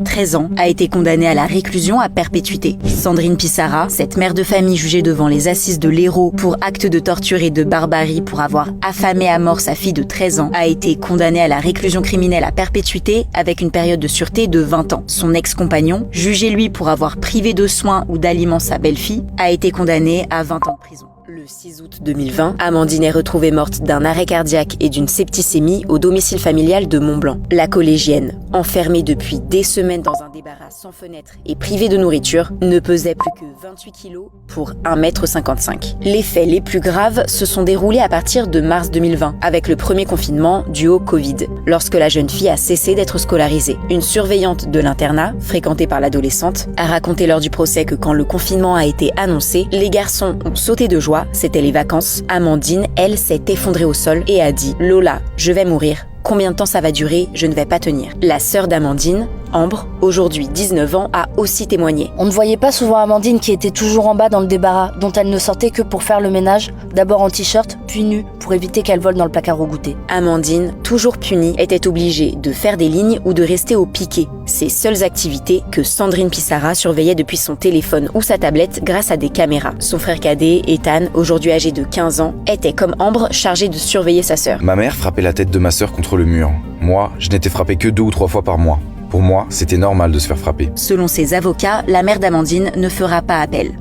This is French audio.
13 ans, a été condamnée à la réclusion à perpétuité. Sandrine Pissarra, cette mère de famille jugée devant les assises de l'Hérault pour actes de torture et de barbarie pour avoir affamé à mort sa fille de 13 ans, a été condamnée à la réclusion criminelle à perpétuité avec une période de sûreté de 20 ans. Son ex-compagnon, jugé lui pour avoir privé de soins ou d'aliments sa belle-fille, a été condamné à 20 ans de prison. Le 6 août 2020, Amandine est retrouvée morte d'un arrêt cardiaque et d'une septicémie au domicile familial de Mont-Blanc. La collégienne, enfermée depuis des semaines dans un débarras sans fenêtre et privée de nourriture, ne pesait plus que 28 kilos pour 1,55 m. Les faits les plus graves se sont déroulés à partir de mars 2020, avec le premier confinement dû au Covid, lorsque la jeune fille a cessé d'être scolarisée. Une surveillante de l'internat, fréquentée par l'adolescente, a raconté lors du procès que quand le confinement a été annoncé, les garçons ont sauté de joie. C'était les vacances. Amandine, elle, s'est effondrée au sol et a dit « Lola, je vais mourir. Combien de temps ça va durer? Je ne vais pas tenir. » La sœur d'Amandine, Ambre, aujourd'hui 19 ans, a aussi témoigné. On ne voyait pas souvent Amandine qui était toujours en bas dans le débarras, dont elle ne sortait que pour faire le ménage, d'abord en t-shirt, puis nue, pour éviter qu'elle vole dans le placard au goûter. Amandine, toujours punie, était obligée de faire des lignes ou de rester au piquet. Ces seules activités que Sandrine Pissarra surveillait depuis son téléphone ou sa tablette grâce à des caméras. Son frère cadet, Ethan, aujourd'hui âgé de 15 ans, était comme Ambre chargé de surveiller sa sœur. Ma mère frappait la tête de ma sœur contre le mur. Moi, je n'étais frappé que 2 ou 3 fois par mois. Pour moi, c'était normal de se faire frapper. Selon ses avocats, la mère d'Amandine ne fera pas appel.